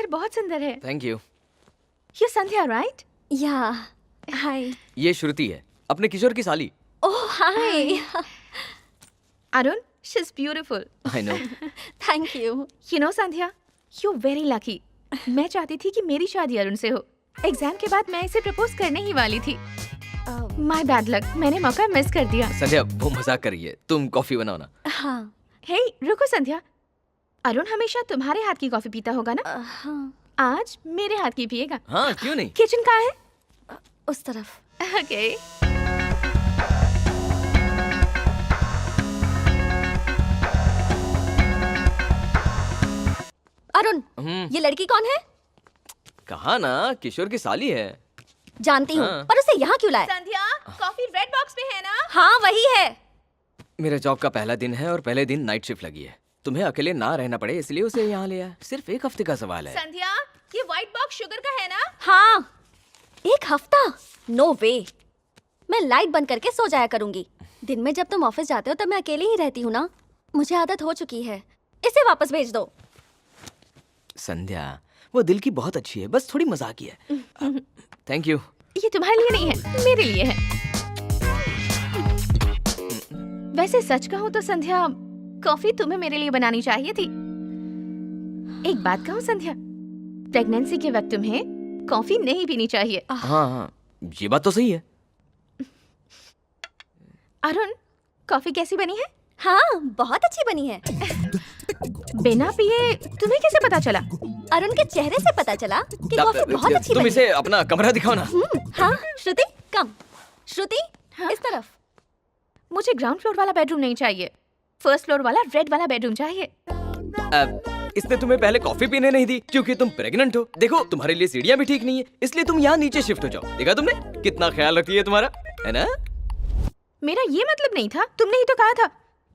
Hair बहुत सुंदर है। Thank you. You Sandhya right? Yeah hi. ये श्रुति है, अपने किशोर की साली। Oh hi. Arun, she is beautiful. I know. Thank you. You know Sandhya, you very lucky. मैं चाहती थी कि मेरी शादी अरुण से हो। एग्जाम के बाद मैं इसे प्रपोज करने ही वाली थी। माय बैड लक, मैंने मौका मिस कर दिया। संध्या वो मजाक कर रही है, तुम कॉफी बनाओ ना। हाँ। हे रुको संध्या, अरुण हमेशा तुम्हारे हाथ की कॉफी पीता होगा ना? हाँ। आज मेरे हाथ की पिएगा। हाँ क्यों नहीं। किचन कहाँ है? उस तरफ। ओके। अरुण, ये लड़की कौन है? कहा ना, किशोर की साली है। जानती हूँ, हाँ। पर उसे यहाँ क्यों लाए? संध्या, कॉफी रेड बॉक्स में है ना? हाँ वही है। मेरे जॉब का पहला दिन है और पहले दिन नाइट शिफ्ट लगी है। तुम्हें अकेले ना रहना पड़े इसलिए उसे यहाँ ले आया। सिर्फ एक हफ्ते का सवाल है। संध्या, ये व्हाइट बॉक्स शुगर का है ना? हाँ। एक हफ्ता? नो वे। मैं लाइट बंद करके सो जाया करूंगी। दिन में जब तुम ऑफिस जाते हो तब मैं अकेली ही रहती हूँ ना। मुझे आदत हो चुकी है। इसे वापस भेज दो। संध्या वो दिल की बहुत अच्छी है, बस थोड़ी मजाकी है। Thank you. ये तुम्हारे लिए नहीं है, मेरे लिए है। वैसे सच कहूँ तो संध्या, कॉफी तुम्हें मेरे लिए बनानी चाहिए थी। एक बात कहूँ संध्या, प्रेगनेंसी के वक्त तुम्हें कॉफी नहीं पीनी चाहिए। हाँ हाँ, ये बात तो सही है। अरुण, कॉफी कैसी बनी है? हाँ बहुत अच्छी बनी है। बिना पिए तुम्हें कैसे पता चला? अरुण के चेहरे से पता चला कि कॉफी बहुत अच्छी तुम बनी इसे अपना कमरा दिखाओ ना। हाँ श्रुति कम। श्रुति हाँ? इस तरफ। मुझे ग्राउंड फ्लोर वाला बेडरूम नहीं चाहिए, फर्स्ट फ्लोर वाला रेड वाला बेडरूम चाहिए। इसने तुम्हें पहले कॉफी पीने नहीं दी क्योंकि तुम प्रेग्नेंट हो। देखो तुम्हारे लिए सीढ़ियाँ भी ठीक नहीं है, इसलिए तुम यहाँ नीचे शिफ्ट हो जाओ। देखा तुमने कितना ख्याल रखती है तुम्हारा, है ना? मेरा ये मतलब नहीं था, तुमने ही तो कहा था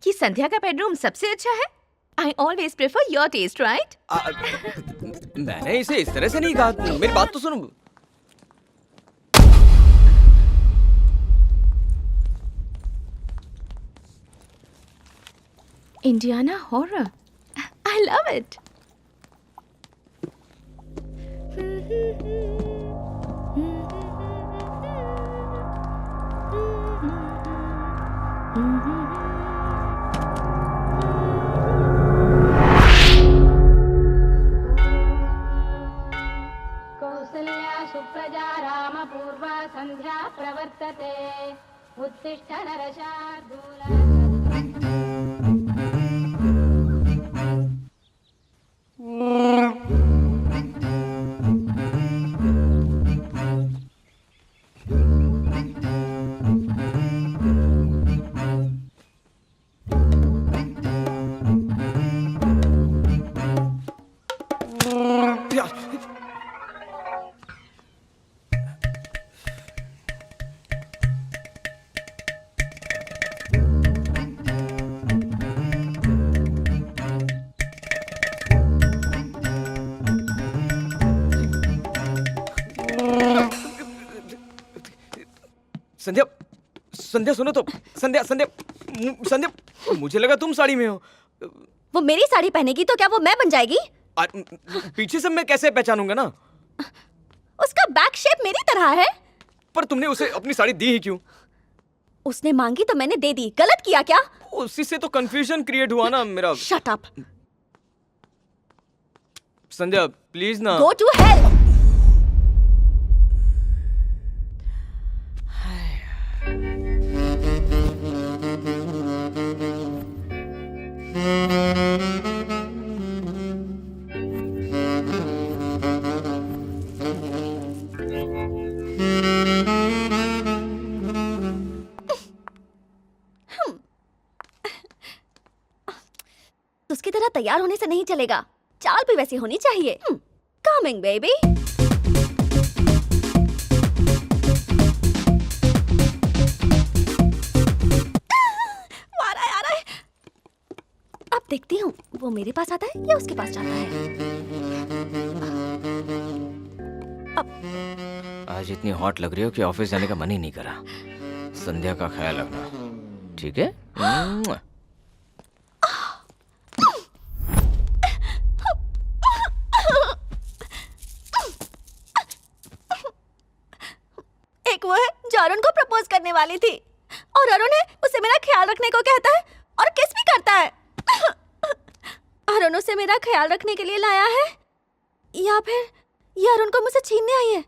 कि संध्या का बेडरूम सबसे अच्छा है। I always prefer your taste, right? मैंने इसे इस तरह से नहीं कहा, मेरी बात तो सुनो। Indiana horror. I love it. Kausalya Supraja रामपूर्वा सन्ध्या प्रवर्तते उत्तिष्ठ नरशार्दूल। संध्या, संध्या सुनो तो। संध्या संध्या संध्या, मुझे लगा तुम साड़ी में हो। वो मेरी साड़ी पहनेगी तो क्या वो मैं बन जाएगी? पीछे से मैं कैसे पहचानूंगा ना? उसका बैक शेप मेरी तरह है। पर तुमने उसे अपनी साड़ी दी ही क्यों? उसने मांगी तो मैंने दे दी। गलत किया क्या? उसी से तो कंफ्यूजन क्रिएट हुआ ना मेरा। Shut up. संध्या प्लीज ना। Go to hell. उसकी तरह तैयार होने से नहीं चलेगा, चाल भी वैसी होनी चाहिए। Coming baby. आ रहा है। अब देखती हूँ वो मेरे पास आता है या उसके पास जाता है। आज इतनी हॉट लग रही हो कि ऑफिस जाने का मन ही नहीं करा। संध्या का ख्याल रखना, ठीक है? एक वो है जो अरुण को प्रपोज करने वाली थी, और अरुण है उसे मेरा ख्याल रखने को कहता है और किस भी करता है। अरुण उसे मेरा ख्याल रखने के लिए लाया है, या फिर ये अरुण को मुझसे छीनने आई है।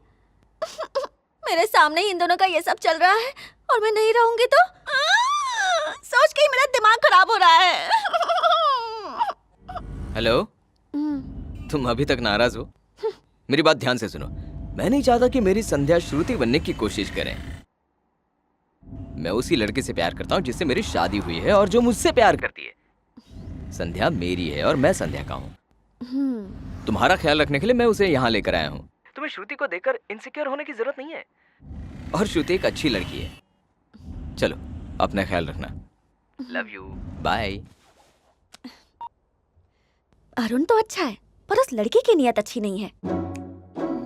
मेरे सामने ही इन दोनों का ये सब चल रहा है और मैं नहीं रहूंगी तो सोच के ही मेरा दिमाग खराब हो रहा है। हेलो, तुम अभी तक नाराज हो? मेरी बात ध्यान से सुनो। मैं नहीं चाहता कि मेरी संध्या श्रुति बनने की कोशिश करें। मैं उसी लड़के से प्यार करता हूँ जिससे मेरी शादी हुई है और जो मुझसे प्यार करती है। संध्या मेरी है और मैं संध्या का हूँ। तुम्हारा ख्याल रखने के लिए मैं उसे यहाँ लेकर आया हूँ। तुम्हें श्रुति को देखकर इनसिक्योर होने की जरूरत नहीं है, और श्रुति एक अच्छी लड़की है। चलो, अपना ख्याल रखना। Love you, bye. अरुण तो अच्छा है, पर उस लड़की की नीयत अच्छी नहीं है।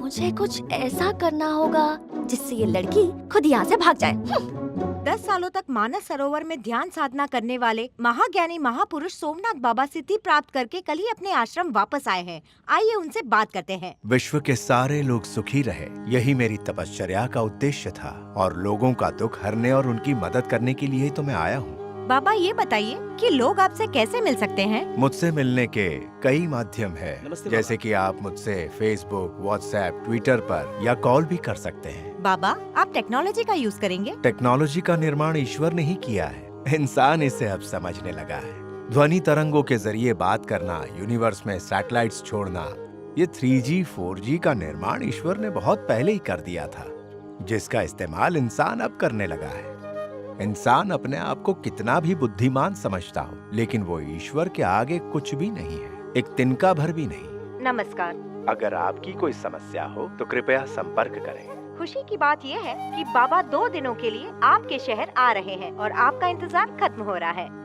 मुझे कुछ ऐसा करना होगा जिससे ये लड़की खुद यहाँ से भाग जाए। 10 सालों तक मानस सरोवर में ध्यान साधना करने वाले महाज्ञानी महापुरुष सोमनाथ बाबा सिद्धि प्राप्त करके कल ही अपने आश्रम वापस आए हैं। आइए उनसे बात करते हैं। विश्व के सारे लोग सुखी रहे, यही मेरी तपश्चर्या का उद्देश्य था, और लोगों का दुख हरने और उनकी मदद करने के लिए तो मैं आया हूँ। बाबा ये बताइए कि लोग आपसे कैसे मिल सकते हैं? मुझसे मिलने के कई माध्यम है, नमस्ते जैसे कि आप मुझसे फेसबुक, व्हाट्सएप, ट्विटर पर या कॉल भी कर सकते हैं। बाबा, आप टेक्नोलॉजी का यूज करेंगे? टेक्नोलॉजी का निर्माण ईश्वर ने ही किया है, इंसान इसे अब समझने लगा है। ध्वनि तरंगों के जरिए बात करना, यूनिवर्स में सैटेलाइट्स छोड़ना, ये 3G, 4G का निर्माण ईश्वर ने बहुत पहले ही कर दिया था, जिसका इस्तेमाल इंसान अब करने लगा है। इंसान अपने आप को कितना भी बुद्धिमान समझता हो, लेकिन वो ईश्वर के आगे कुछ भी नहीं है, एक तिनका भर भी नहीं। नमस्कार। अगर आपकी कोई समस्या हो तो कृपया संपर्क करें। खुशी की बात यह है कि बाबा 2 दिनों के लिए आपके शहर आ रहे हैं और आपका इंतजार खत्म हो रहा है।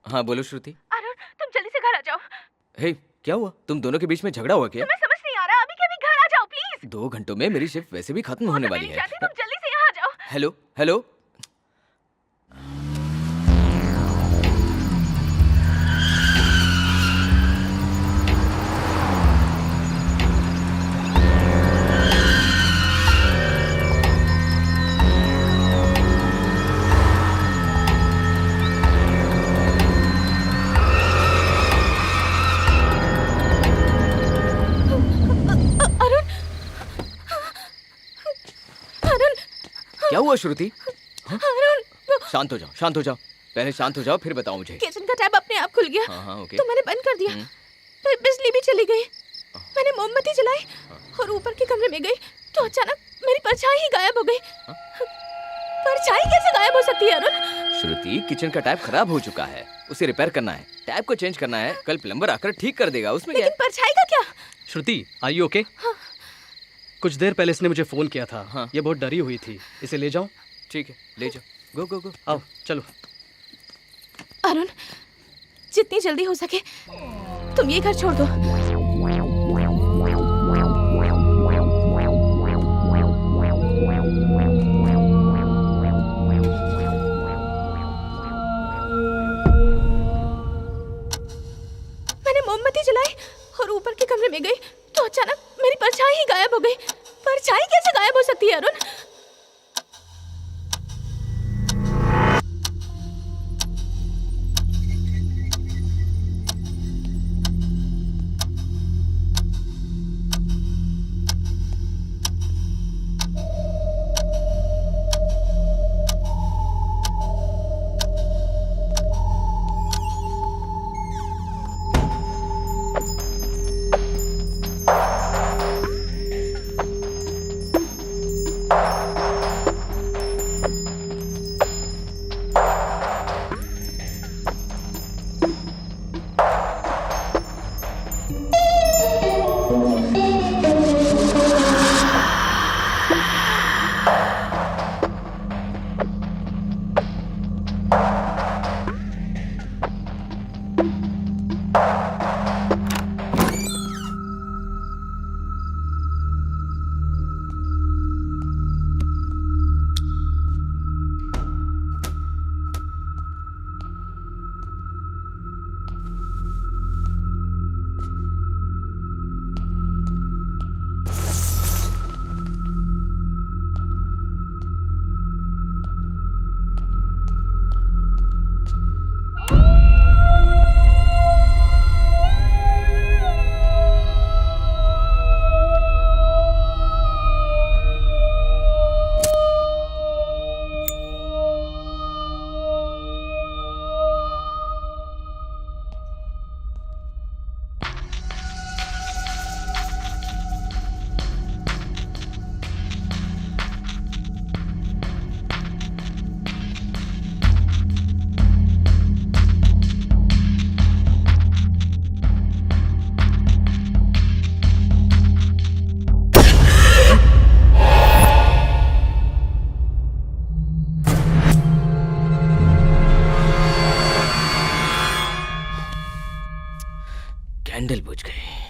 हाँ बोलो श्रुति। अरुण, तुम जल्दी से घर आ जाओ। हे, क्या हुआ? तुम दोनों के बीच में झगड़ा हुआ क्या? तुम्हें समझ नहीं आ रहा? अभी के अभी घर आ जाओ प्लीज। 2 घंटों में मेरी शिफ्ट वैसे भी खत्म होने वाली है। तुम जल्दी से यहाँ आ जाओ। हेलो हेलो, क्या हुआ श्रुति? हाँ? शांत हो जाओ, शांत हो जाओ। पहले शांत हो जाओ, फिर बताओ मुझे। किचन का टैप अपने आप खुल गया। हाँ, ओके। तो मैंने बंद कर दिया, फिर बिजली भी चली गई। मैंने मोमबत्ती जलाई और ऊपर के कमरे में गई तो अचानक मेरी परछाई ही गायब हो गई। परछाई कैसे गायब हो सकती है अरुण? श्रुति, किचन का टैप खराब हो चुका है, उसे रिपेयर करना है, टैप को चेंज करना है। कल प्लम्बर आकर ठीक कर देगा, उसमें क्या लेकिन परछाई का क्या? श्रुति, आर यू ओके? कुछ देर पहले इसने मुझे फोन किया था। हाँ। ये बहुत डरी हुई थी, इसे ले जाऊं? ठीक है, ले जाओ। गो गो गो, आओ चलो। अरुण, जितनी जल्दी हो सके तुम ये घर छोड़ दो। मैंने मोमबत्ती जलाई और ऊपर के कमरे में गई तो अचानक मेरी परछाई ही गायब हो गई। परछाई कैसे गायब हो सकती है अरुण? कैंडल बुझ गई।